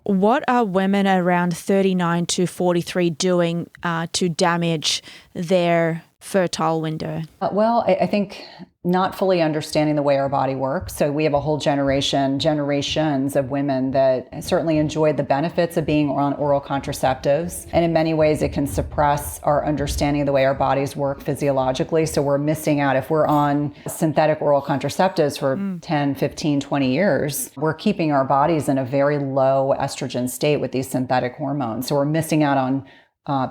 what are women around 39 to 43 doing to damage their fertile window? Well, I think not fully understanding the way our body works. So we have a whole generations of women that certainly enjoyed the benefits of being on oral contraceptives. And in many ways, it can suppress our understanding of the way our bodies work physiologically. So we're missing out. If we're on synthetic oral contraceptives for 10, 15, 20 years, we're keeping our bodies in a very low estrogen state with these synthetic hormones. So we're missing out on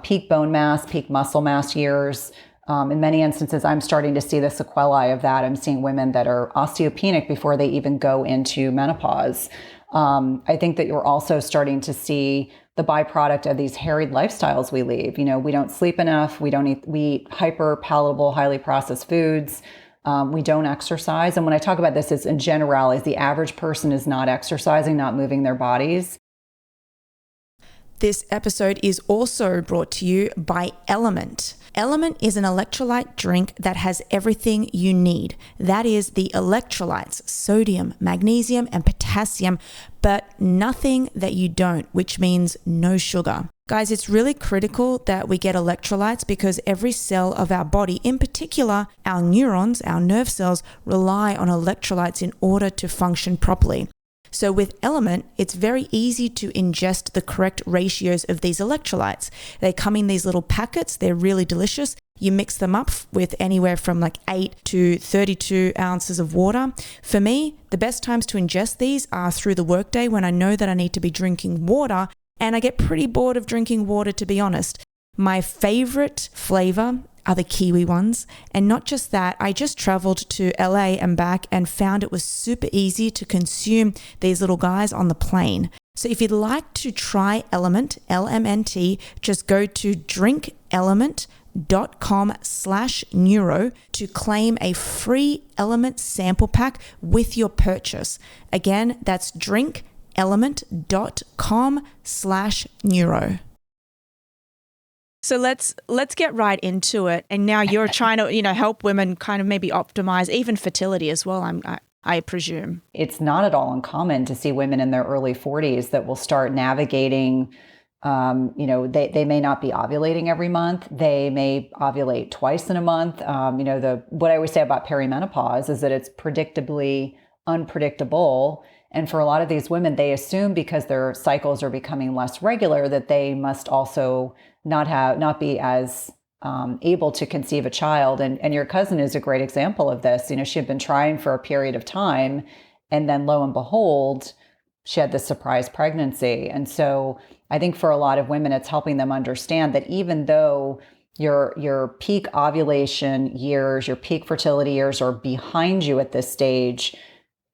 peak bone mass, peak muscle mass years. In many instances, I'm starting to see the sequelae of that. I'm seeing women that are osteopenic before they even go into menopause. I think that you're also starting to see the byproduct of these harried lifestyles we lead. We don't sleep enough. We eat hyper palatable, highly processed foods. We don't exercise. And when I talk about this, it's in general, the average person is not exercising, not moving their bodies. This episode is also brought to you by Element. Element is an electrolyte drink that has everything you need. That is the electrolytes, sodium, magnesium, and potassium, but nothing that you don't, which means no sugar. Guys, it's really critical that we get electrolytes because every cell of our body, in particular, our neurons, our nerve cells, rely on electrolytes in order to function properly. So with Element, it's very easy to ingest the correct ratios of these electrolytes. They come in these little packets. They're really delicious. You mix them up with anywhere from like 8 to 32 ounces of water. For me, the best times to ingest these are through the workday when I know that I need to be drinking water, and I get pretty bored of drinking water, to be honest. My favorite flavor are the kiwi ones. And not just that, I just traveled to LA and back and found it was super easy to consume these little guys on the plane. So if you'd like to try Element, LMNT, just go to drinkelement.com/neuro to claim a free Element sample pack with your purchase. Again, that's drinkelement.com/neuro. So let's get right into it. And now you're trying to, help women kind of maybe optimize even fertility as well, I presume. It's not at all uncommon to see women in their early 40s that will start navigating, they may not be ovulating every month. They may ovulate twice in a month. What I always say about perimenopause is that it's predictably unpredictable. And for a lot of these women, they assume because their cycles are becoming less regular that they must also not be as able to conceive a child. And your cousin is a great example of this. She had been trying for a period of time, and then lo and behold, she had this surprise pregnancy. And so I think for a lot of women, it's helping them understand that even though your peak ovulation years, your peak fertility years are behind you at this stage,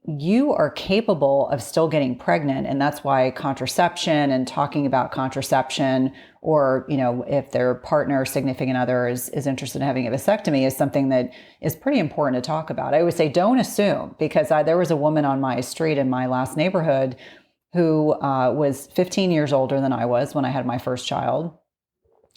you are capable of still getting pregnant. And that's why contraception and talking about contraception, or, if their partner or significant other is interested in having a vasectomy, is something that is pretty important to talk about. I always say, don't assume, because there was a woman on my street in my last neighborhood who was 15 years older than I was when I had my first child.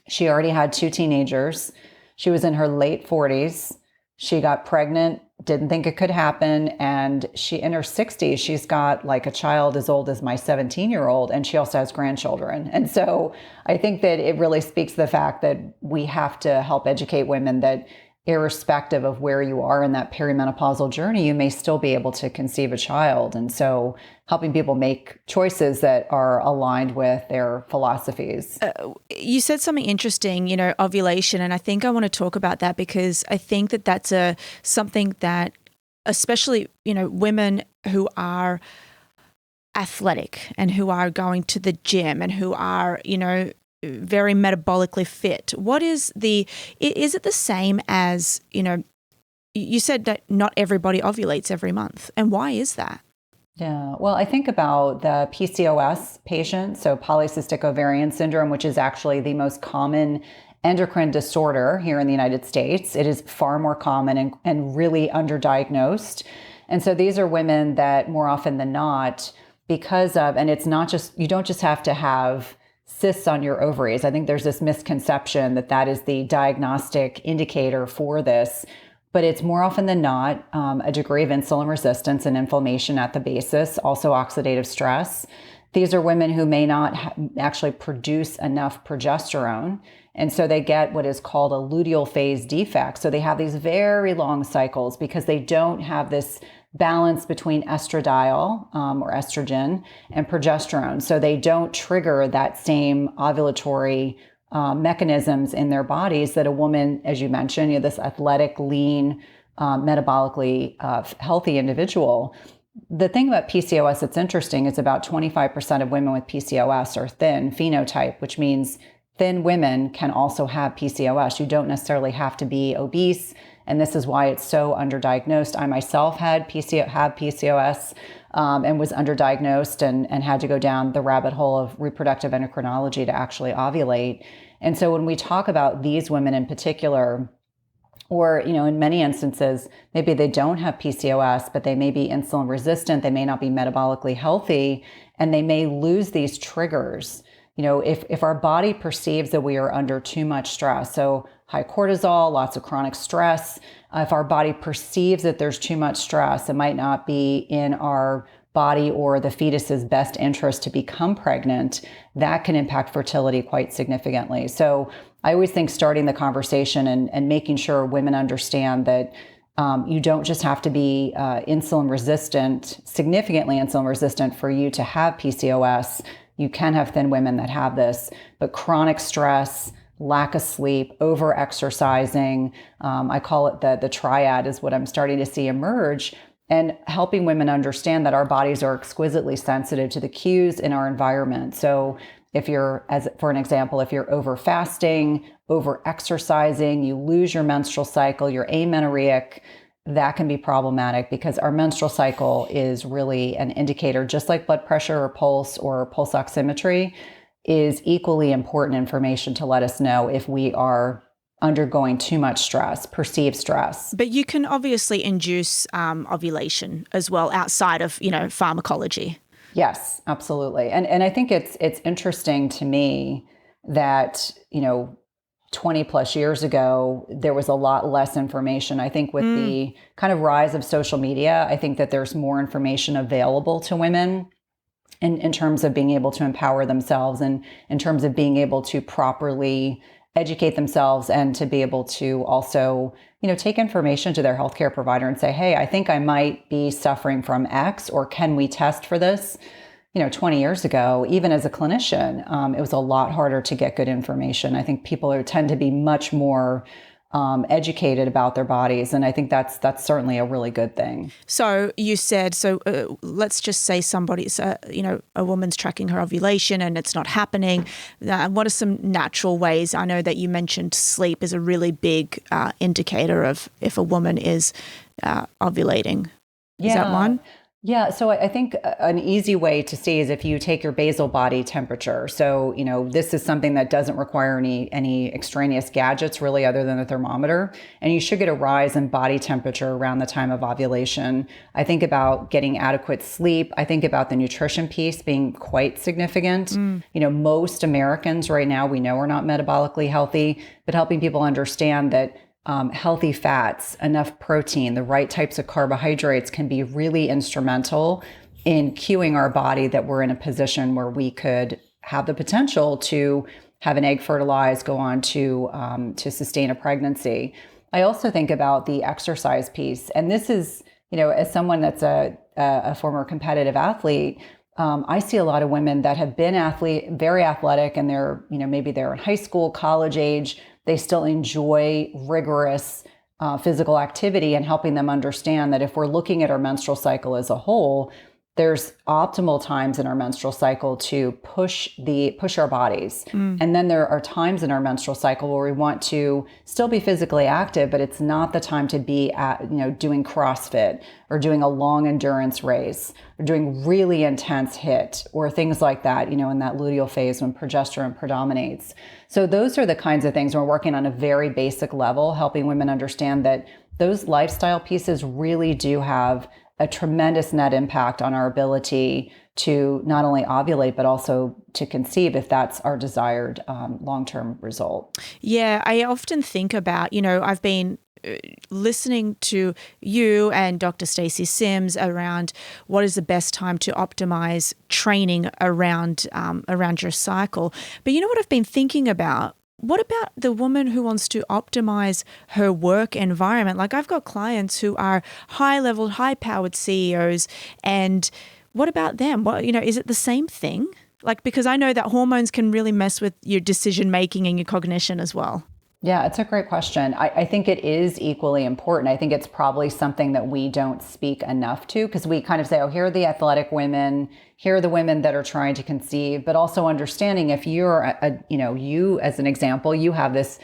She already had 2 teenagers. She was in her late 40s. She got pregnant, didn't think it could happen. And in her 60s, she's got like a child as old as my 17-year-old, and she also has grandchildren. And so I think that it really speaks to the fact that we have to help educate women that irrespective of where you are in that perimenopausal journey, you may still be able to conceive a child. And so helping people make choices that are aligned with their philosophies. You said something interesting, ovulation. And I think I want to talk about that because I think that that's something that especially, women who are athletic and who are going to the gym and who are, very metabolically fit. Is it the same as, you said that not everybody ovulates every month. And why is that? Yeah, well, I think about the PCOS patient, so polycystic ovarian syndrome, which is actually the most common endocrine disorder here in the United States. It is far more common and really underdiagnosed. And so these are women that more often than not, and it's not just, you don't just have to have cysts on your ovaries. I think there's this misconception that is the diagnostic indicator for this, but it's more often than not a degree of insulin resistance and inflammation at the basis, also oxidative stress. These are women who may not actually produce enough progesterone. And so they get what is called a luteal phase defect. So they have these very long cycles because they don't have this balance between estradiol or estrogen and progesterone. So they don't trigger that same ovulatory mechanisms in their bodies that a woman, as you mentioned, this athletic, lean, metabolically healthy individual. The thing about PCOS that's interesting is about 25% of women with PCOS are thin phenotype, which means thin women can also have PCOS. You don't necessarily have to be obese, and this is why it's so underdiagnosed. I myself have PCOS and was underdiagnosed and had to go down the rabbit hole of reproductive endocrinology to actually ovulate. And so when we talk about these women in particular, or, in many instances, maybe they don't have PCOS, but they may be insulin resistant, they may not be metabolically healthy, and they may lose these triggers. If our body perceives that we are under too much stress, so high cortisol, lots of chronic stress, if our body perceives that there's too much stress, it might not be in our body or the fetus's best interest to become pregnant, that can impact fertility quite significantly. So I always think starting the conversation and making sure women understand that you don't just have to be insulin resistant, significantly insulin resistant for you to have PCOS. You can have thin women that have this, but chronic stress, lack of sleep, over exercising, I call it the triad is what I'm starting to see emerge, and helping women understand that our bodies are exquisitely sensitive to the cues in our environment. So if you're, for an example, if you're over fasting, over exercising, you lose your menstrual cycle, you're amenorrheic, that can be problematic because our menstrual cycle is really an indicator, just like blood pressure or pulse oximetry is equally important information to let us know if we are undergoing too much stress, perceived stress. But you can obviously induce ovulation as well outside of, pharmacology. Yes, absolutely. And I think it's interesting to me that, 20 plus years ago, there was a lot less information. I think with the kind of rise of social media, I think that there's more information available to women in terms of being able to empower themselves and in terms of being able to properly educate themselves and to be able to also, take information to their healthcare provider and say, hey, I think I might be suffering from X, or can we test for this? 20 years ago, even as a clinician, it was a lot harder to get good information. I think people tend to be much more educated about their bodies. And I think that's certainly a really good thing. So you said, let's just say somebody's, a woman's tracking her ovulation and it's not happening. What are some natural ways? I know that you mentioned sleep is a really big indicator of if a woman is ovulating. Is that one? Yeah. So I think an easy way to see is if you take your basal body temperature. So, this is something that doesn't require any extraneous gadgets really other than a thermometer. And you should get a rise in body temperature around the time of ovulation. I think about getting adequate sleep. I think about the nutrition piece being quite significant. Most Americans right now, we know are not metabolically healthy, but helping people understand that healthy fats, enough protein, the right types of carbohydrates can be really instrumental in cueing our body that we're in a position where we could have the potential to have an egg fertilized, go on to sustain a pregnancy. I also think about the exercise piece. And this is, as someone that's a former competitive athlete, I see a lot of women that have been very athletic, and they're, maybe they're in high school, college age. They still enjoy rigorous physical activity, and helping them understand that if we're looking at our menstrual cycle as a whole, there's optimal times in our menstrual cycle to push our bodies. And then there are times in our menstrual cycle where we want to still be physically active, but it's not the time to be doing CrossFit or doing a long endurance race or doing really intense HIIT or things like that, in that luteal phase when progesterone predominates. So those are the kinds of things we're working on a very basic level, helping women understand that those lifestyle pieces really do have a tremendous net impact on our ability to not only ovulate, but also to conceive if that's our desired long-term result. Yeah, I often think about, I've been listening to you and Dr. Stacey Sims around what is the best time to optimize training around your cycle. But you know what I've been thinking about? What about the woman who wants to optimize her work environment? Like I've got clients who are high-level, high-powered CEOs, and what about them? Well, is it the same thing? Like, because I know that hormones can really mess with your decision-making and your cognition as well. Yeah, it's a great question. I think it is equally important. I think it's probably something that we don't speak enough to, because we kind of say, oh, here are the athletic women, here are the women that are trying to conceive, but also understanding if you're, you as an example, you have this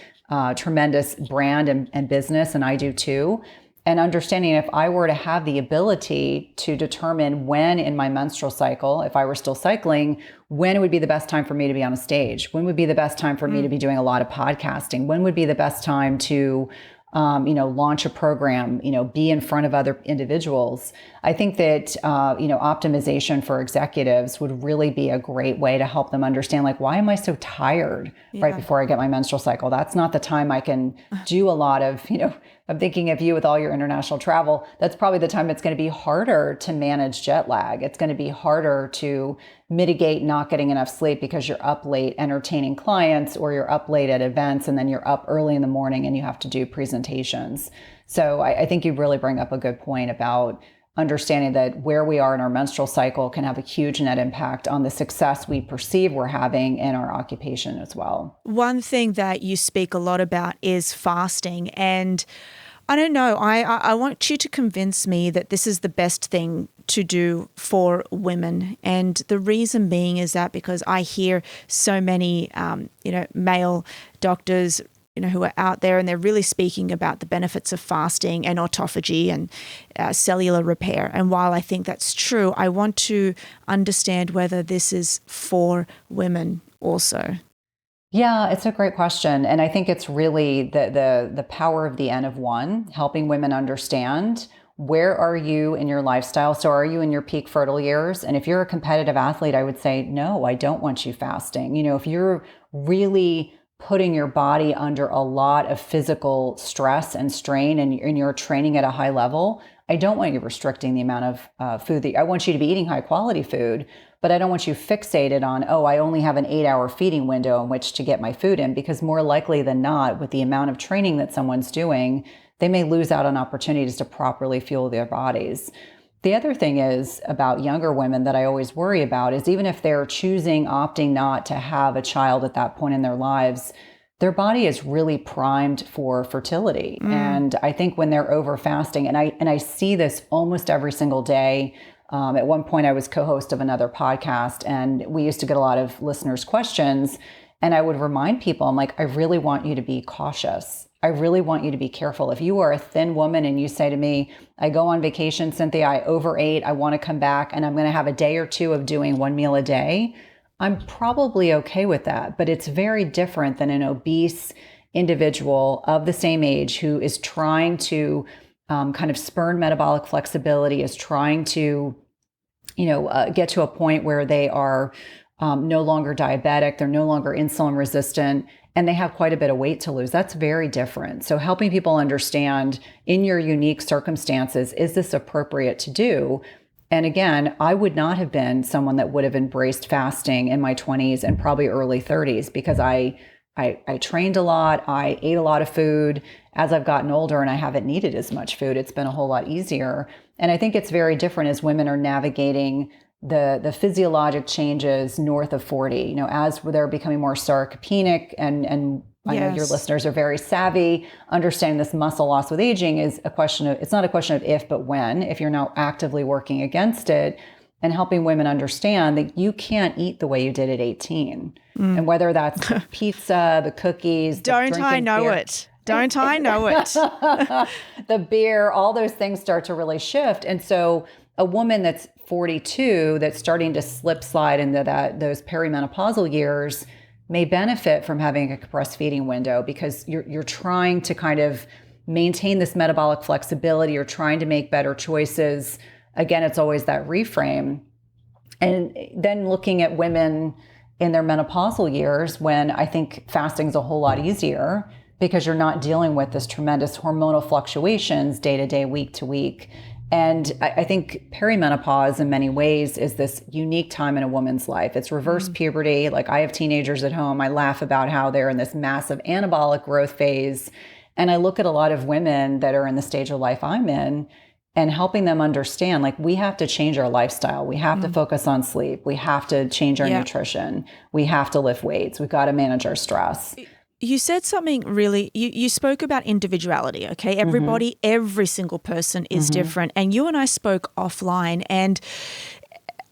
tremendous brand and business, and I do too. And understanding if I were to have the ability to determine when in my menstrual cycle, if I were still cycling, when it would be the best time for me to be on a stage, when would be the best time for me to be doing a lot of podcasting, when would be the best time to, launch a program, be in front of other individuals. I think that, optimization for executives would really be a great way to help them understand, like, why am I so tired right before I get my menstrual cycle? That's not the time I can do a lot of, I'm thinking of you with all your international travel. That's probably the time it's going to be harder to manage jet lag. It's going to be harder to mitigate not getting enough sleep because you're up late entertaining clients, or you're up late at events, and then you're up early in the morning and you have to do presentations. So I think you really bring up a good point about understanding that where we are in our menstrual cycle can have a huge net impact on the success we perceive we're having in our occupation as well. One thing that you speak a lot about is fasting. And I don't know, I want you to convince me that this is the best thing to do for women. And the reason being is that because I hear so many, male doctors who are out there, and they're really speaking about the benefits of fasting and autophagy and cellular repair. And while I think that's true, I want to understand whether this is for women also. Yeah, it's a great question. And I think it's really the power of the N of one, helping women understand where are you in your lifestyle. So are you in your peak fertile years? And if you're a competitive athlete, I would say, no, I don't want you fasting. If you're really putting your body under a lot of physical stress and strain, and you're training at a high level, I don't want you restricting the amount of food I want you to be eating high quality food, but I don't want you fixated on, I only have an 8-hour feeding window in which to get my food in, because more likely than not, with the amount of training that someone's doing, they may lose out on opportunities to properly fuel their bodies. The other thing is about younger women that I always worry about is, even if they're opting not to have a child at that point in their lives, their body is really primed for fertility. And I think when they're over fasting, and I see this almost every single day. At one point I was co-host of another podcast, and we used to get a lot of listeners' questions, and I would remind people, I'm like, I really want you to be cautious. I really want you to be careful. If you are a thin woman and you say to me, I go on vacation, Cynthia, I overate, I want to come back, and I'm going to have a day or two of doing one meal a day, I'm probably okay with that. But it's very different than an obese individual of the same age who is trying to kind of spurn metabolic flexibility, is trying to, get to a point where they are no longer diabetic, they're no longer insulin resistant, and they have quite a bit of weight to lose. That's very different. So helping people understand, in your unique circumstances, is this appropriate to do? And again, I would not have been someone that would have embraced fasting in my 20s and probably early 30s, because I trained a lot, I ate a lot of food. As I've gotten older and I haven't needed as much food, it's been a whole lot easier. And I think it's very different as women are navigating the physiologic changes north of 40, as they're becoming more sarcopenic, and I know your listeners are very savvy. Understanding this muscle loss with aging is it's not a question of if, but when, if you're now actively working against it, and helping women understand that you can't eat the way you did at 18. And whether that's the pizza, the cookies, Don't I know it? Don't I know it? The beer, all those things start to really shift. And so a woman that's 42, that's starting to slide into those perimenopausal years, may benefit from having a compressed feeding window, because you're trying to kind of maintain this metabolic flexibility. You're trying to make better choices again, it's always that reframe. And then looking at women in their menopausal years, when I think fasting is a whole lot easier because you're not dealing with this tremendous hormonal fluctuations day to day, week to week. And I think perimenopause in many ways is this unique time in a woman's life. It's reverse puberty. Like, I have teenagers at home. I laugh about how they're in this massive anabolic growth phase. And I look at a lot of women that are in the stage of life I'm in and helping them understand, like, we have to change our lifestyle. We have to focus on sleep. We have to change our nutrition. We have to lift weights. We've got to manage our stress. You said something really, you spoke about individuality, okay? Everybody, every single person is different. And you and I spoke offline, and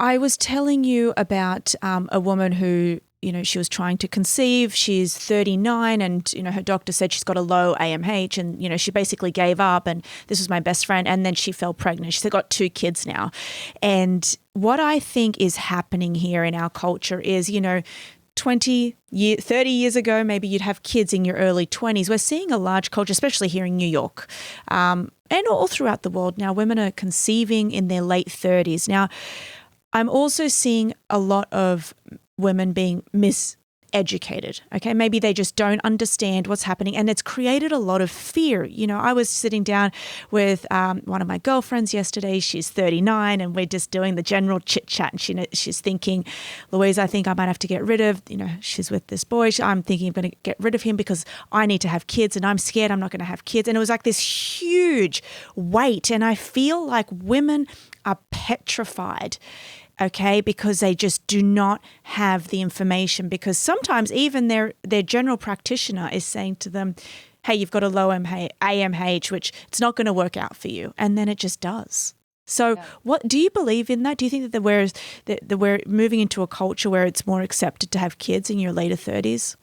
I was telling you about a woman who, you know, she was trying to conceive. She's 39 and, you know, her doctor said she's got a low AMH and, you know, she basically gave up, and this was my best friend. And then she fell pregnant. She's got 2 kids now. And what I think is happening here in our culture is, you know, 30 years ago, maybe you'd have kids in your early 20s. We're seeing a large culture, especially here in New York, and all throughout the world now. Women are conceiving in their late 30s. Now, I'm also seeing a lot of women being miseducated. Okay, maybe they just don't understand what's happening, and it's created a lot of fear. You know, I was sitting down with one of my girlfriends yesterday. She's 39, and we're just doing the general chit chat, and she's thinking, Louisa, I think I might have to get rid of. You know, she's with this boy. I'm thinking I'm going to get rid of him because I need to have kids, and I'm scared I'm not going to have kids. And it was like this huge weight, and I feel like women are petrified. Okay, because they just do not have the information, because sometimes even their general practitioner is saying to them, hey, you've got a low AMH, which it's not going to work out for you. And then it just does. So what do you believe in that? Do you think that we're moving into a culture where it's more accepted to have kids in your later 30s?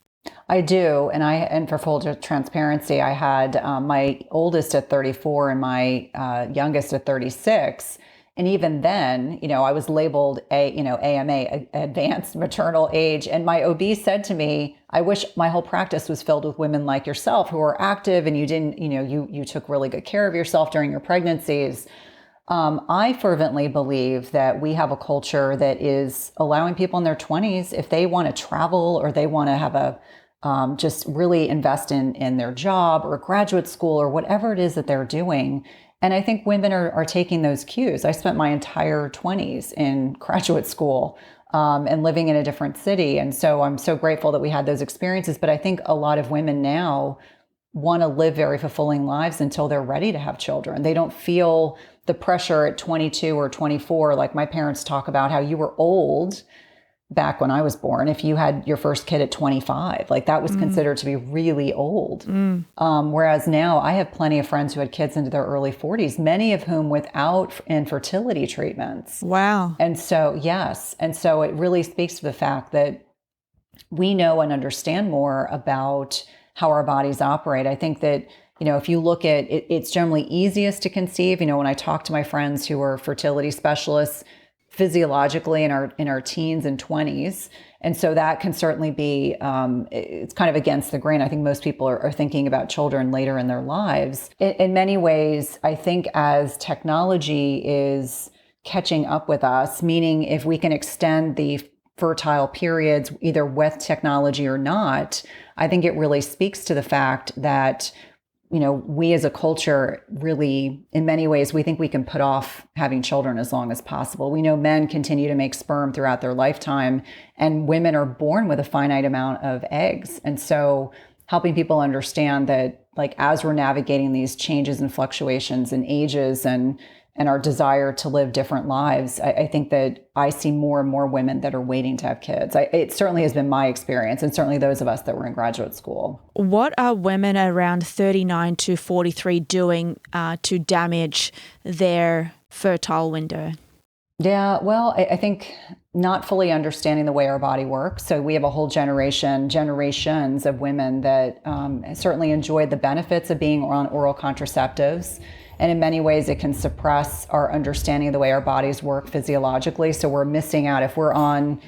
I do. And for full transparency, I had my oldest at 34 and my youngest at 36. And even then, you know, I was labeled AMA, advanced maternal age. And my OB said to me, I wish my whole practice was filled with women like yourself who are active and you didn't, you know, you took really good care of yourself during your pregnancies. I fervently believe that we have a culture that is allowing people in their 20s, if they want to travel or they want to have a just really invest in their job or graduate school or whatever it is that they're doing. And I think women are taking those cues. I spent my entire 20s in graduate school and living in a different city. And so I'm so grateful that we had those experiences. But I think a lot of women now want to live very fulfilling lives until they're ready to have children. They don't feel the pressure at 22 or 24. Like my parents talk about how you were old back when I was born. If you had your first kid at 25, like that was considered to be really old. Whereas now I have plenty of friends who had kids into their early 40s, many of whom without infertility treatments. Wow. And so, yes. And so it really speaks to the fact that we know and understand more about how our bodies operate. I think that, you know, if you look at it, it's generally easiest to conceive. You know, when I talk to my friends who are fertility specialists, physiologically in our teens and 20s. And so that can certainly be, it's kind of against the grain. I think most people are thinking about children later in their lives. In many ways, I think as technology is catching up with us, meaning if we can extend the fertile periods, either with technology or not, I think it really speaks to the fact that, you know, we as a culture really, in many ways, we think we can put off having children as long as possible. We know men continue to make sperm throughout their lifetime, and women are born with a finite amount of eggs. And so helping people understand that, like, as we're navigating these changes and fluctuations in ages and our desire to live different lives, I think that I see more and more women that are waiting to have kids. It certainly has been my experience, and certainly those of us that were in graduate school. What are women around 39 to 43 doing to damage their fertile window? Yeah, well, I think not fully understanding the way our body works. So we have a whole generations of women that certainly enjoyed the benefits of being on oral contraceptives. And in many ways, it can suppress our understanding of the way our bodies work physiologically. So we're missing out if we're on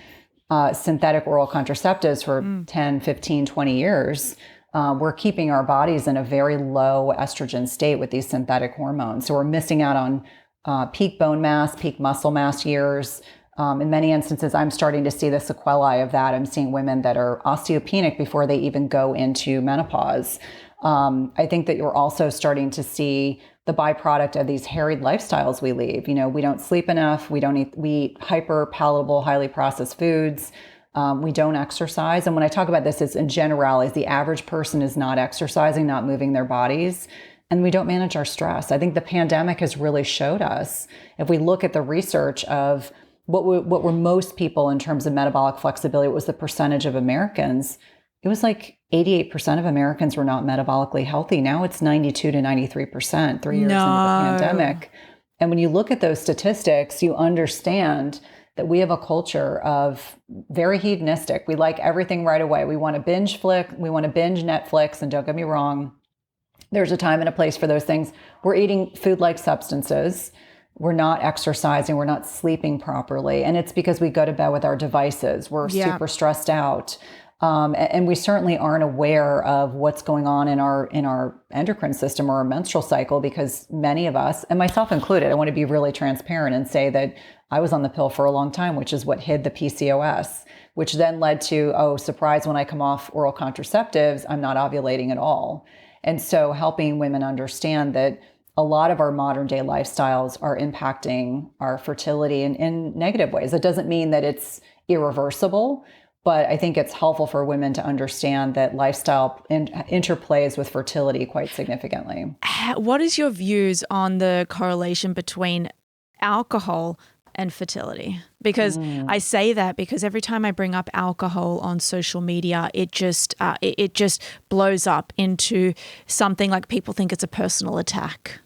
synthetic oral contraceptives for 10, 15, 20 years. We're keeping our bodies in a very low estrogen state with these synthetic hormones. So we're missing out on peak bone mass, peak muscle mass years. In many instances, I'm starting to see the sequelae of that. I'm seeing women that are osteopenic before they even go into menopause. I think that you're also starting to see the byproduct of these harried lifestyles we lead. We don't sleep enough. We eat hyper palatable, highly processed foods. We don't exercise. And when I talk about this, it's in generalities. The average person is not exercising, not moving their bodies. And we don't manage our stress. I think the pandemic has really showed us, if we look at the research of what were most people in terms of metabolic flexibility, it was the percentage of Americans. It was like 88% of Americans were not metabolically healthy. Now it's 92 to 93%, 3 years into the pandemic. And when you look at those statistics, you understand that we have a culture of very hedonistic. We like everything right away. We want to binge Netflix, and don't get me wrong, there's a time and a place for those things. We're eating food-like substances. We're not exercising. We're not sleeping properly. And it's because we go to bed with our devices. We're super stressed out. And we certainly aren't aware of what's going on in our endocrine system or our menstrual cycle, because many of us, and myself included, I want to be really transparent and say that I was on the pill for a long time, which is what hid the PCOS, which then led to, oh, surprise, when I come off oral contraceptives, I'm not ovulating at all. And so helping women understand that a lot of our modern day lifestyles are impacting our fertility in negative ways. It doesn't mean that it's irreversible, but I think it's helpful for women to understand that lifestyle interplays with fertility quite significantly. What is your views on the correlation between alcohol and fertility? Because I say that because every time I bring up alcohol on social media, it just blows up into something like people think it's a personal attack.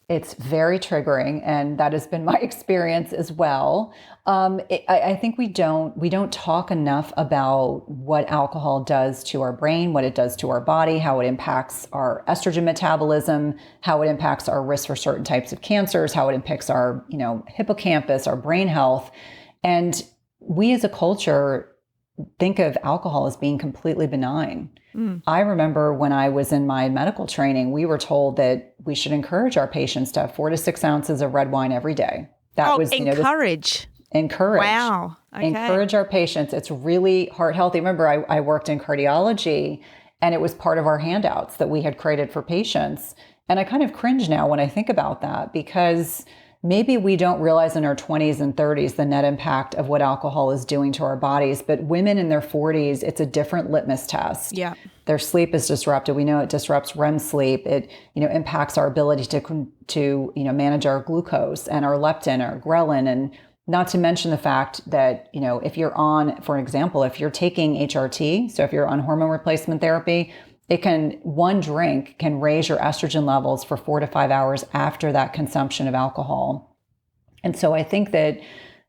It's very triggering, and that has been my experience as well. I think we don't talk enough about what alcohol does to our brain, what it does to our body, how it impacts our estrogen metabolism, how it impacts our risk for certain types of cancers, how it impacts our hippocampus, our brain health. And we as a culture think of alcohol as being completely benign. I remember when I was in my medical training, we were told that we should encourage our patients to have 4 to 6 ounces of red wine every day. That was encourage. Wow. Okay. Encourage our patients. It's really heart healthy. Remember, I worked in cardiology, and it was part of our handouts that we had created for patients. And I kind of cringe now when I think about that, because maybe we don't realize in our 20s and 30s the net impact of what alcohol is doing to our bodies. But women in their 40s, it's a different litmus test. Yeah. Their sleep is disrupted. We know it disrupts REM sleep. It impacts our ability to manage our glucose and our leptin, our ghrelin, and not to mention the fact that if you're on, for example, if you're taking HRT, so if you're on hormone replacement therapy, one drink can raise your estrogen levels for 4 to 5 hours after that consumption of alcohol. And so I think that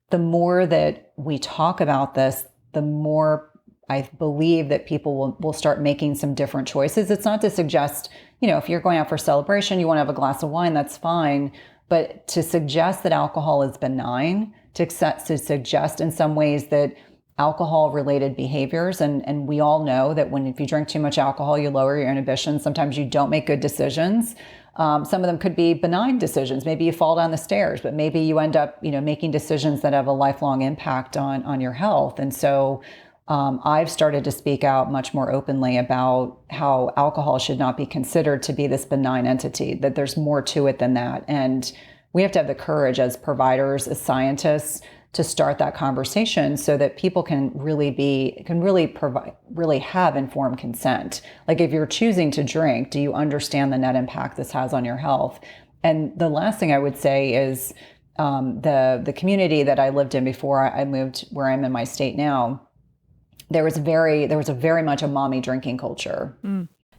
the more that we talk about this, the more I believe that people will start making some different choices. It's not to suggest, if you're going out for celebration, you want to have a glass of wine, that's fine. But to suggest that alcohol is benign, to suggest in some ways that alcohol-related behaviors, and we all know that if you drink too much alcohol, you lower your inhibition. Sometimes you don't make good decisions. Some of them could be benign decisions. Maybe you fall down the stairs, but maybe you end up, making decisions that have a lifelong impact on your health. And so I've started to speak out much more openly about how alcohol should not be considered to be this benign entity, that there's more to it than that. And we have to have the courage as providers, as scientists, to start that conversation so that people can really have informed consent. Like, if you're choosing to drink, do you understand the net impact this has on your health? And the last thing I would say is the community that I lived in before I moved where I'm in my state now, there was very much a mommy drinking culture.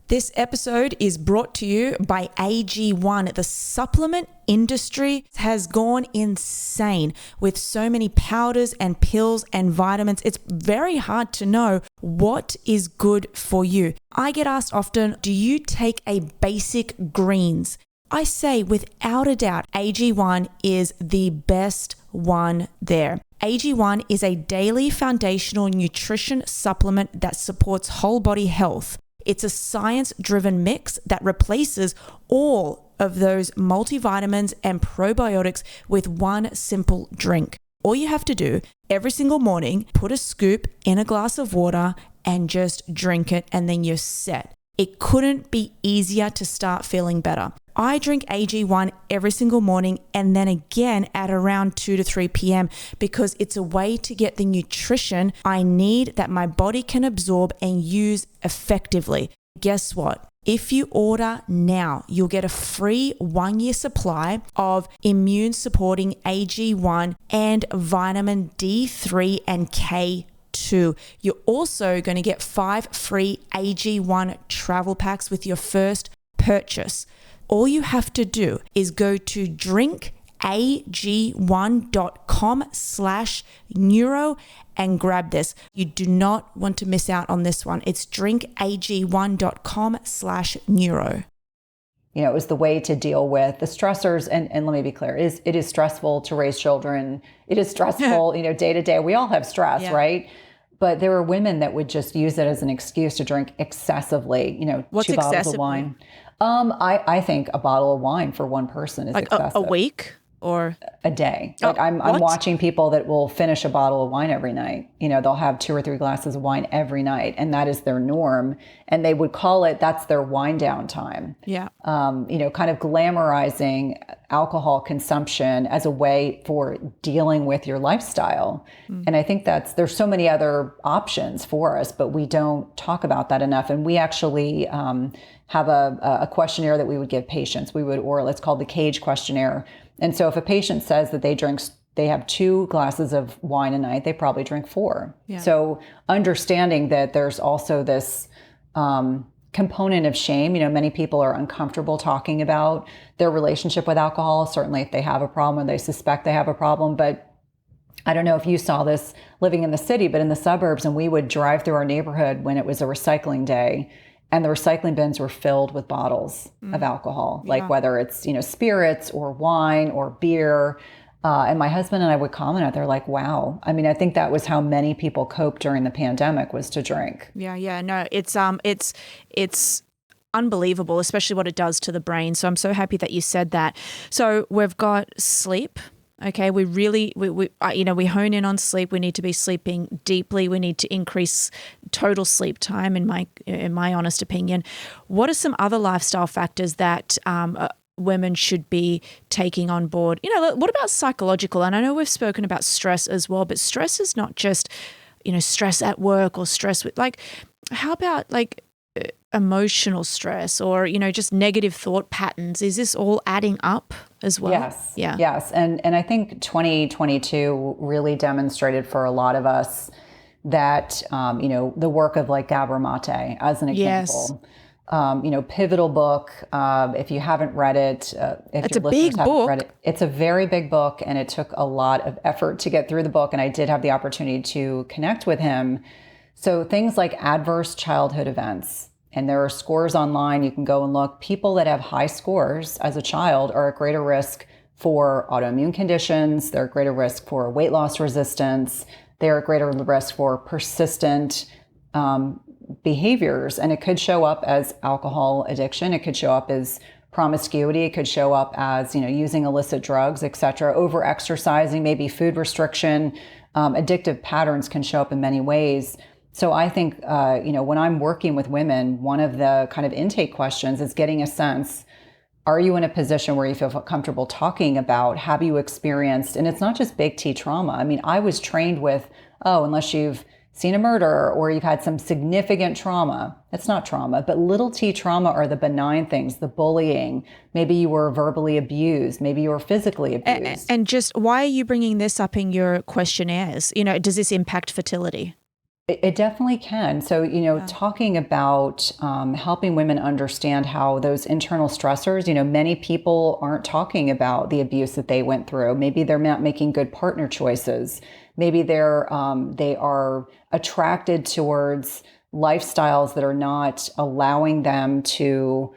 This episode is brought to you by AG1. The supplement industry has gone insane with so many powders and pills and vitamins. It's very hard to know what is good for you. I get asked often, do you take a basic greens? I say without a doubt, AG1 is the best one there. AG1 is a daily foundational nutrition supplement that supports whole body health. It's a science-driven mix that replaces all of those multivitamins and probiotics with one simple drink. All you have to do every single morning, put a scoop in a glass of water and just drink it, and then you're set. It couldn't be easier to start feeling better. I drink AG1 every single morning and then again at around 2 to 3 p.m. because it's a way to get the nutrition I need that my body can absorb and use effectively. Guess what? If you order now, you'll get a free 1-year supply of immune supporting AG1 and vitamin D3 and K2. You're also going to get 5 free AG1 travel packs with your first purchase. All you have to do is go to drinkag1.com/neuro and grab this. You do not want to miss out on this one. It's drinkag1.com/neuro. You know, it was the way to deal with the stressors. And let me be clear, it is stressful to raise children. It is stressful, day to day. We all have stress, right? But there were women that would just use it as an excuse to drink excessively, What's 2 bottles excessive? of wine. I think a bottle of wine for one person is excessive. A week or a day. I'm watching people that will finish a bottle of wine every night. They'll have 2 or 3 glasses of wine every night, and that is their norm. And they would call it, that's their wind down time. Yeah. Kind of glamorizing alcohol consumption as a way for dealing with your lifestyle. And I think there's so many other options for us, but we don't talk about that enough. And we actually have a questionnaire that we would give patients. It's called the CAGE questionnaire. And so if a patient says that they have 2 glasses of wine a night, they probably drink 4. Yeah. So understanding that there's also this component of shame. Many people are uncomfortable talking about their relationship with alcohol, certainly if they have a problem or they suspect they have a problem. But I don't know if you saw this living in the city, but in the suburbs, and we would drive through our neighborhood when it was a recycling day, and the recycling bins were filled with bottles of alcohol, like whether it's, spirits or wine or beer. And my husband and I would comment on it. They're like, wow. I mean, I think that was how many people coped during the pandemic, was to drink. Yeah. No, it's unbelievable, especially what it does to the brain. So I'm so happy that you said that. So we've got sleep. Okay, we hone in on sleep. We need to be sleeping deeply. We need to increase total sleep time, in my honest opinion. What are some other lifestyle factors that women should be taking on board? What about psychological? And I know we've spoken about stress as well, but stress is not just, stress at work or stress with, how about emotional stress or, just negative thought patterns? Is this all adding up as well? Yes. Yeah. Yes. And I think 2022 really demonstrated for a lot of us that, the work of Gabor Mate as an example. Yes. Pivotal book. If you haven't read it, it's a big book. Read it, it's a very big book, and it took a lot of effort to get through the book. And I did have the opportunity to connect with him. So things like adverse childhood events. And there are scores online. You can go and look. People that have high scores as a child are at greater risk for autoimmune conditions. They're at greater risk for weight loss resistance. They're at greater risk for persistent behaviors. And it could show up as alcohol addiction. It could show up as promiscuity. It could show up as, using illicit drugs, et cetera, over-exercising, maybe food restriction. Addictive patterns can show up in many ways. So I think, when I'm working with women, one of the kind of intake questions is getting a sense, are you in a position where you feel comfortable talking about, have you experienced, and it's not just big T trauma. I mean, I was trained with, unless you've seen a murder or you've had some significant trauma, it's not trauma, but little T trauma are the benign things, the bullying. Maybe you were verbally abused. Maybe you were physically abused. And just why are you bringing this up in your questionnaires? Does this impact fertility? It definitely can. So, talking about helping women understand how those internal stressors, many people aren't talking about the abuse that they went through. Maybe they're not making good partner choices. Maybe they are attracted towards lifestyles that are not allowing them to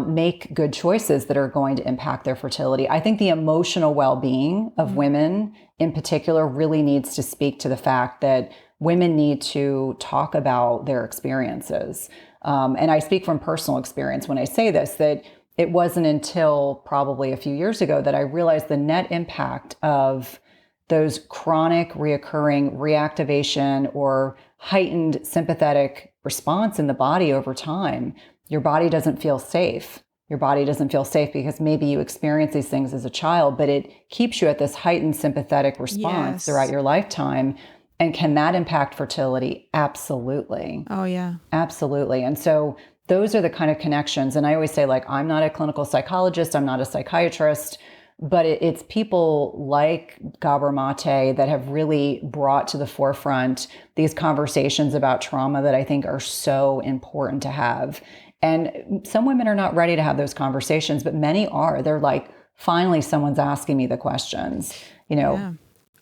make good choices that are going to impact their fertility. I think the emotional well-being of women in particular really needs to speak to the fact that women need to talk about their experiences. And I speak from personal experience when I say this, that it wasn't until probably a few years ago that I realized the net impact of those chronic reoccurring reactivation or heightened sympathetic response in the body over time. Your body doesn't feel safe. Your body doesn't feel safe because maybe you experience these things as a child, but it keeps you at this heightened sympathetic response throughout your lifetime. And can that impact fertility? Absolutely. Oh, yeah. Absolutely. And so those are the kind of connections. And I always say, like, I'm not a clinical psychologist, I'm not a psychiatrist, but it's people like Gabor Mate that have really brought to the forefront these conversations about trauma that I think are so important to have. And some women are not ready to have those conversations, but many are. They're like, finally, someone's asking me the questions, you know. Yeah.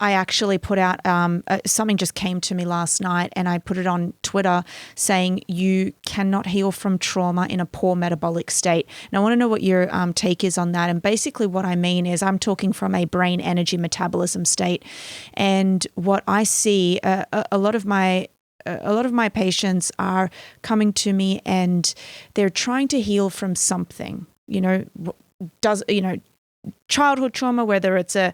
I actually put out, something just came to me last night, and I put it on Twitter saying you cannot heal from trauma in a poor metabolic state. And I want to know what your take is on that. And basically what I mean is I'm talking from a brain energy metabolism state. And what I see, a lot of my patients are coming to me and they're trying to heal from something, childhood trauma, whether it's a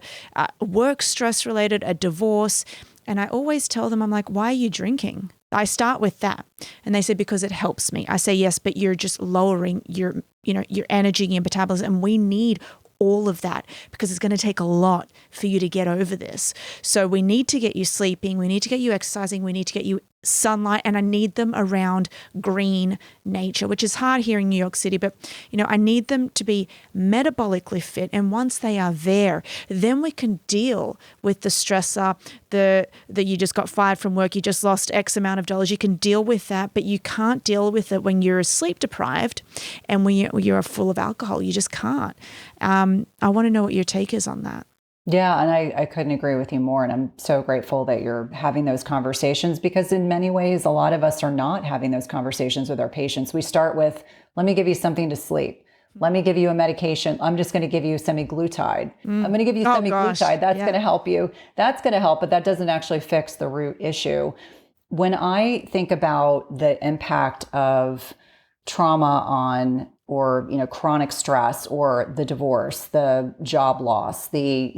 work stress related, a divorce. And I always tell them, I'm like, why are you drinking? I start with that. And they say, because it helps me. I say, yes, but you're just lowering your energy and your metabolism. And we need all of that because it's going to take a lot for you to get over this. So we need to get you sleeping. We need to get you exercising. We need to get you sunlight, and I need them around green nature, which is hard here in New York City, but I need them to be metabolically fit. And once they are there, then we can deal with the stressor, that you just got fired from work, you just lost X amount of dollars. You can deal with that, but you can't deal with it when you're sleep deprived and when you're full of alcohol. You just can't. I want to know what your take is on that. Yeah, and I couldn't agree with you more. And I'm so grateful that you're having those conversations, because in many ways, a lot of us are not having those conversations with our patients. We start with, let me give you something to sleep. Let me give you a medication. I'm just going to give you semaglutide. I'm going to give you semaglutide. That's going to help you. That's going to help, but that doesn't actually fix the root issue. When I think about the impact of trauma on, or chronic stress, or the divorce, the job loss, the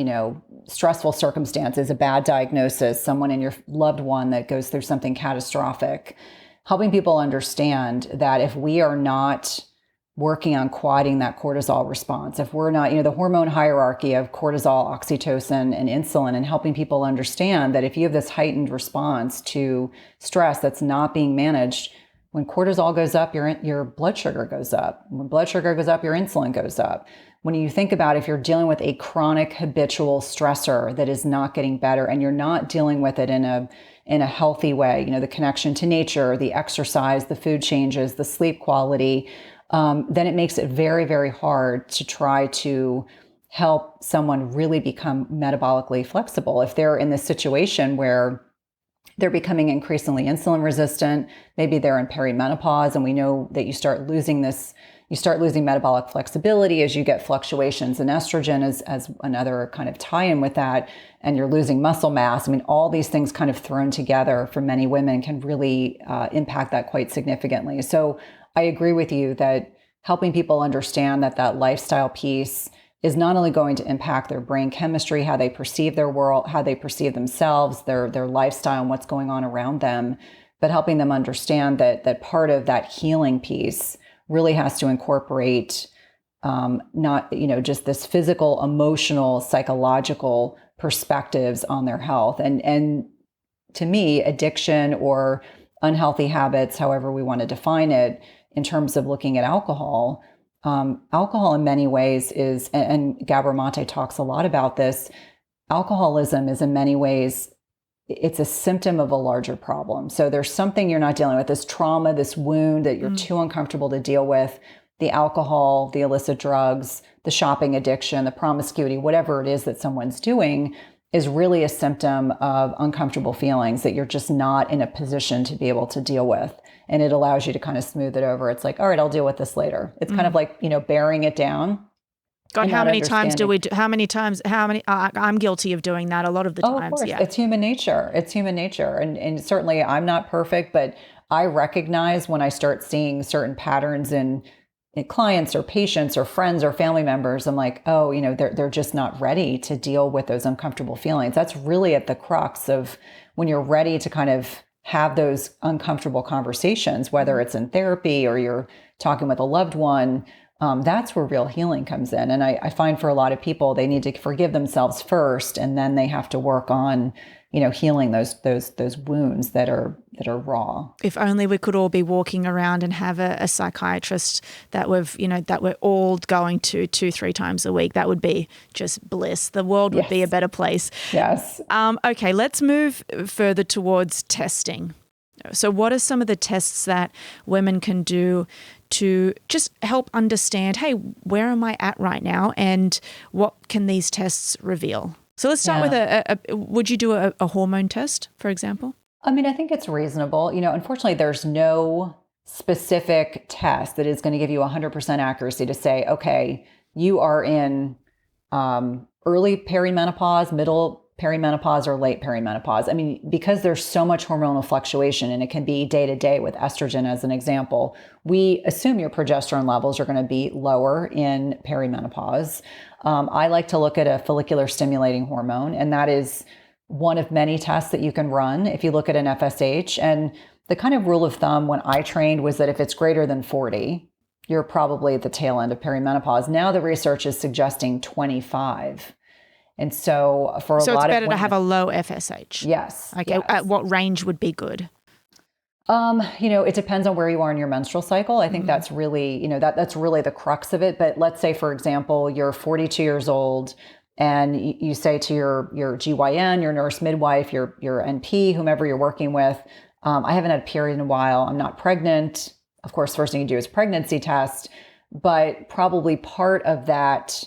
stressful circumstances, a bad diagnosis, someone in your loved one that goes through something catastrophic, helping people understand that if we are not working on quieting that cortisol response, if we're not, the hormone hierarchy of cortisol, oxytocin, and insulin, and helping people understand that if you have this heightened response to stress that's not being managed, when cortisol goes up, your blood sugar goes up. When blood sugar goes up, your insulin goes up. When you think about if you're dealing with a chronic habitual stressor that is not getting better, and you're not dealing with it in a healthy way, the connection to nature, the exercise, the food changes, the sleep quality, then it makes it very, very hard to try to help someone really become metabolically flexible. If they're in this situation where they're becoming increasingly insulin resistant, maybe they're in perimenopause, and we know that you start losing metabolic flexibility as you get fluctuations in estrogen as another kind of tie-in with that, and you're losing muscle mass. I mean, all these things kind of thrown together for many women can really impact that quite significantly. So I agree with you that helping people understand that lifestyle piece is not only going to impact their brain chemistry, how they perceive their world, how they perceive themselves, their lifestyle, and what's going on around them, but helping them understand that part of that healing piece really has to incorporate not just this physical, emotional, psychological perspectives on their health. And to me, addiction or unhealthy habits, however we want to define it, in terms of looking at alcohol. Alcohol in many ways is, and Gabor Mate talks a lot about this, alcoholism is in many ways, it's a symptom of a larger problem. So there's something you're not dealing with, this trauma, this wound that you're too uncomfortable to deal with. The alcohol, the illicit drugs, the shopping addiction, the promiscuity, whatever it is that someone's doing is really a symptom of uncomfortable feelings that you're just not in a position to be able to deal with. And it allows you to kind of smooth it over. It's like, all right, I'll deal with this later. It's kind of like, bearing it down. God, how many times I'm guilty of doing that a lot of the times. Of course. Yeah. It's human nature. And certainly I'm not perfect, but I recognize when I start seeing certain patterns in clients or patients or friends or family members. I'm like, oh, they're just not ready to deal with those uncomfortable feelings. That's really at the crux of when you're ready to kind of have those uncomfortable conversations, whether it's in therapy or you're talking with a loved one. That's where real healing comes in. And I find for a lot of people, they need to forgive themselves first, and then they have to work on, healing those wounds that are raw. If only we could all be walking around and have a psychiatrist that we're all going to 2-3 times a week. That would be just bliss. The world would be a better place. Yes. Okay, let's move further towards testing. So what are some of the tests that women can do to just help understand, hey, where am I at right now, and what can these tests reveal? So let's start with would you do a hormone test, for example? I mean, I think it's reasonable. Unfortunately, there's no specific test that is going to give you 100% accuracy to say, okay, you are in early perimenopause, middle perimenopause, or late perimenopause. I mean, because there's so much hormonal fluctuation, and it can be day to day with estrogen as an example, we assume your progesterone levels are going to be lower in perimenopause. I like to look at a follicular stimulating hormone, and that is one of many tests that you can run if you look at an FSH. And the kind of rule of thumb when I trained was that if it's greater than 40, you're probably at the tail end of perimenopause. Now the research is suggesting 25. And so for a lot of women, so it's better to have a low FSH. Yes. Okay. Yes. At what range would be good? It depends on where you are in your menstrual cycle. I think that's really, that's really the crux of it. But let's say, for example, you're 42 years old and you say to your GYN, your nurse midwife, your NP, whomever you're working with, I haven't had a period in a while. I'm not pregnant. Of course, first thing you do is pregnancy test, but probably part of that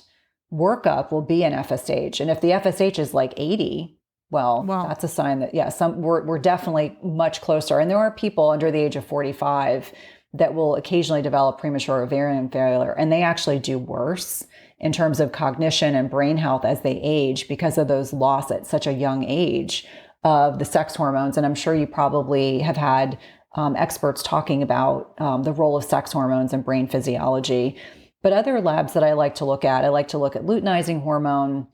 workup will be an FSH. And if the FSH is like 80, well, that's a sign that, we're definitely much closer. And there are people under the age of 45 that will occasionally develop premature ovarian failure, and they actually do worse in terms of cognition and brain health as they age because of those loss at such a young age of the sex hormones. And I'm sure you probably have had experts talking about the role of sex hormones and brain physiology. But other labs that I like to look at luteinizing hormone.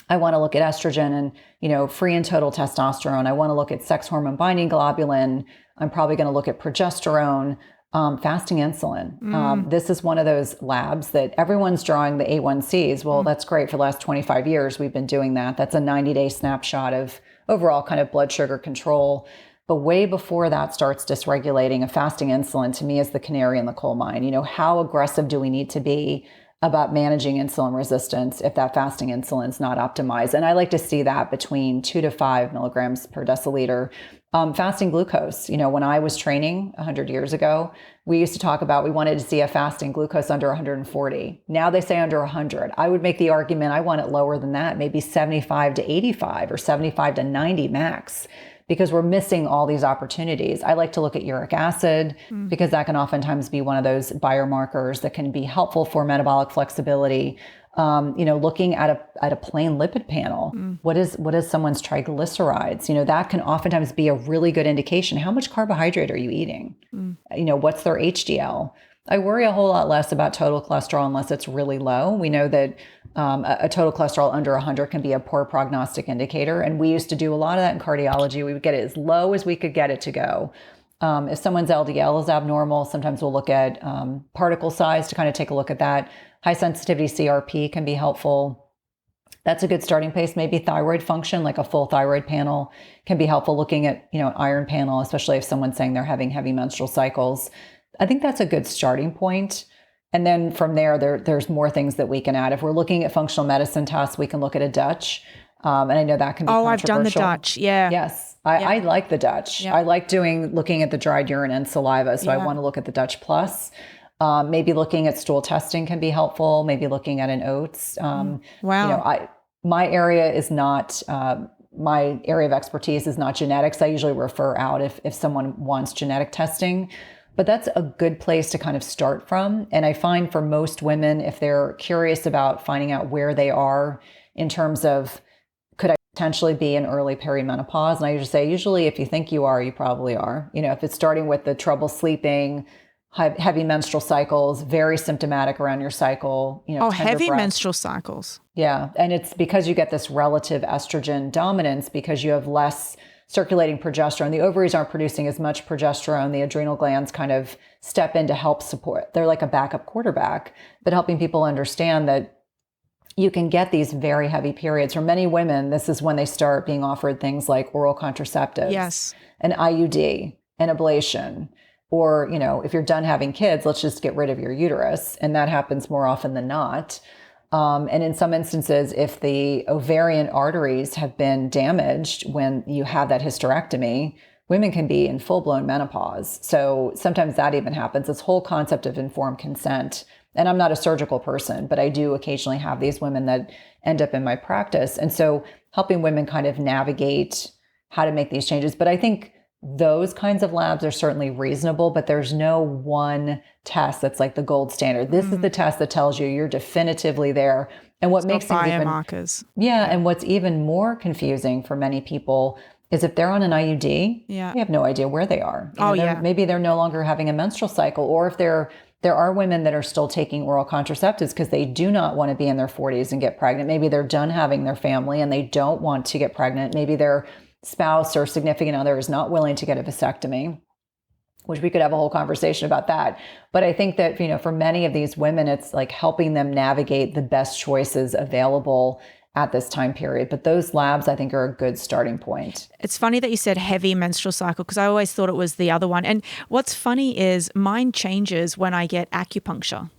I want to look at estrogen and, free and total testosterone. I want to look at sex hormone binding globulin. I'm probably going to look at progesterone, fasting insulin. This is one of those labs that everyone's drawing the A1Cs. Well, that's great. For the last 25 years, we've been doing that. That's a 90-day snapshot of overall kind of blood sugar control. But way before that starts dysregulating, a fasting insulin to me is the canary in the coal mine. How aggressive do we need to be about managing insulin resistance if that fasting insulin is not optimized? And I like to see that between 2 to 5 milligrams per deciliter. Fasting glucose, when I was training 100 years ago, we used to talk about we wanted to see a fasting glucose under 140. Now they say under 100. I would make the argument I want it lower than that, maybe 75 to 85 or 75 to 90 max, because we're missing all these opportunities. I like to look at uric acid because that can oftentimes be one of those biomarkers that can be helpful for metabolic flexibility. Looking at a plain lipid panel. What is someone's triglycerides? That can oftentimes be a really good indication. How much carbohydrate are you eating? What's their HDL? I worry a whole lot less about total cholesterol unless it's really low. We know that a total cholesterol under 100 can be a poor prognostic indicator. And we used to do a lot of that in cardiology. We would get it as low as we could get it to go. If someone's LDL is abnormal, sometimes we'll look at particle size to kind of take a look at that. High sensitivity CRP can be helpful. That's a good starting place. Maybe thyroid function, like a full thyroid panel, can be helpful. Looking at, an iron panel, especially if someone's saying they're having heavy menstrual cycles. I think that's a good starting point. And then from there's more things that we can add. If we're looking at functional medicine tests, we can look at a Dutch. And I know that can be controversial. I've done the Dutch. Yeah. Yes. I like the Dutch. Yeah. I like looking at the dried urine and saliva. So I want to look at the Dutch plus. Maybe looking at stool testing can be helpful. Maybe looking at an oats. Wow. My area is not, my area of expertise is not genetics. I usually refer out if someone wants genetic testing. But that's a good place to kind of start from. And I find for most women, if they're curious about finding out where they are in terms of potentially be in early perimenopause. And I just say, usually if you think you are, you probably are. If it's starting with the trouble sleeping, heavy menstrual cycles, very symptomatic around your cycle, heavy menstrual cycles. Yeah. And it's because you get this relative estrogen dominance because you have less circulating progesterone. The ovaries aren't producing as much progesterone. The adrenal glands kind of step in to help support. They're like a backup quarterback, but helping people understand that you can get these very heavy periods. For many women, this is when they start being offered things like oral contraceptives, yes, an IUD, an ablation, or, if you're done having kids, let's just get rid of your uterus. And that happens more often than not. And in some instances, if the ovarian arteries have been damaged when you have that hysterectomy, women can be in full-blown menopause. So sometimes that even happens. This whole concept of informed consent. And I'm not a surgical person, but I do occasionally have these women that end up in my practice. And so helping women kind of navigate how to make these changes. But I think those kinds of labs are certainly reasonable, but there's no one test that's like the gold standard. This is the test that tells you you're definitively there. And what makes things biomarkers. And what's even more confusing for many people is if they're on an IUD, they have no idea where they are. Maybe they're no longer having a menstrual cycle, or if there are women that are still taking oral contraceptives because they do not want to be in their 40s and get pregnant. Maybe they're done having their family and they don't want to get pregnant. Maybe their spouse or significant other is not willing to get a vasectomy, which we could have a whole conversation about that. But I think that, for many of these women, it's like helping them navigate the best choices available at this time period. But those labs, I think, are a good starting point. It's funny that you said heavy menstrual cycle because I always thought it was the other one. And what's funny is mine changes when I get acupuncture.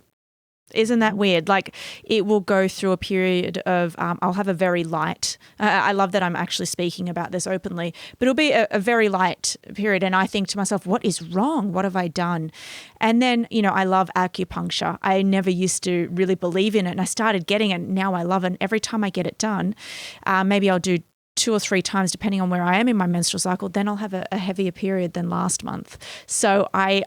Isn't that weird? Like it will go through a period of, I'll have a very light, I love that I'm actually speaking about this openly, but it'll be a very light period. And I think to myself, what is wrong? What have I done? And then, I love acupuncture. I never used to really believe in it. And I started getting it. Now I love it. And every time I get it done, maybe I'll do 2 or 3 times, depending on where I am in my menstrual cycle, then I'll have a heavier period than last month. So I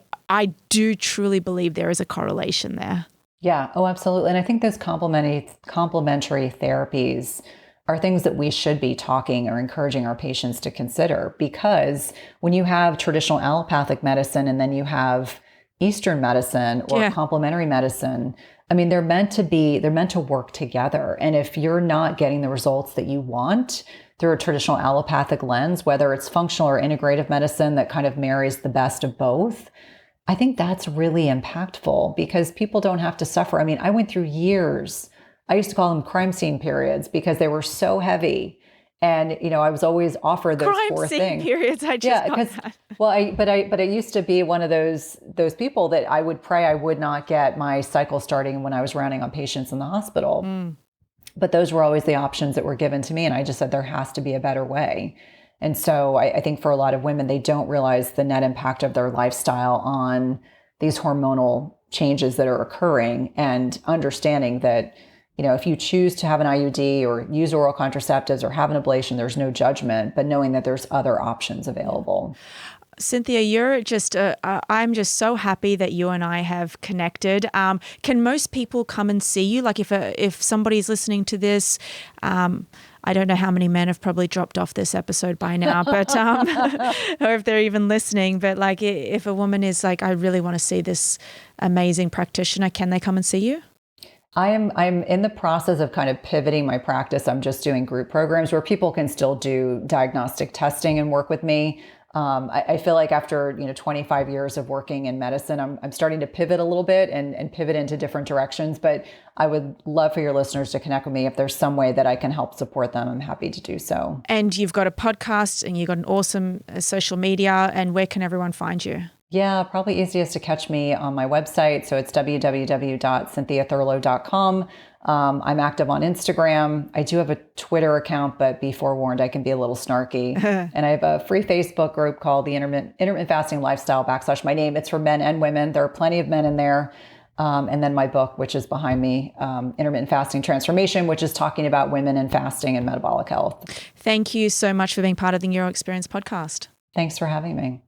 do truly believe there is a correlation there. Yeah. Oh, absolutely. And I think those complementary therapies are things that we should be talking or encouraging our patients to consider, because when you have traditional allopathic medicine and then you have Eastern medicine or complementary medicine, I mean, they're meant to work together. And if you're not getting the results that you want through a traditional allopathic lens, whether it's functional or integrative medicine that kind of marries the best of both, I think that's really impactful because people don't have to suffer. I mean, I went through years. I used to call them crime scene periods because they were so heavy. And, I was always offered those four things. Crime scene periods. I just got that. Well, but I used to be one of those people that I would pray I would not get my cycle starting when I was rounding on patients in the hospital. But those were always the options that were given to me. And I just said, there has to be a better way. And so I think for a lot of women, they don't realize the net impact of their lifestyle on these hormonal changes that are occurring, and understanding that, if you choose to have an IUD or use oral contraceptives or have an ablation, there's no judgment, but knowing that there's other options available. Cynthia, you're just, I'm just so happy that you and I have connected. Can most people come and see you? Like if somebody's listening to this, I don't know how many men have probably dropped off this episode by now, but or if they're even listening. But like, if a woman is like, I really want to see this amazing practitioner, can they come and see you? I'm in the process of kind of pivoting my practice. I'm just doing group programs where people can still do diagnostic testing and work with me. I feel like after 25 years of working in medicine, I'm starting to pivot a little bit and pivot into different directions. But I would love for your listeners to connect with me. If there's some way that I can help support them, I'm happy to do so. And you've got a podcast and you've got an awesome social media. And where can everyone find you? Yeah, probably easiest to catch me on my website. So it's www.cynthiathurlow.com. I'm active on Instagram. I do have a Twitter account, but be forewarned, I can be a little snarky. And I have a free Facebook group called the Intermittent Fasting Lifestyle / my name. It's for men and women. There are plenty of men in there. And then my book, which is behind me, Intermittent Fasting Transformation, which is talking about women and fasting and metabolic health. Thank you so much for being part of the Neuro Experience podcast. Thanks for having me.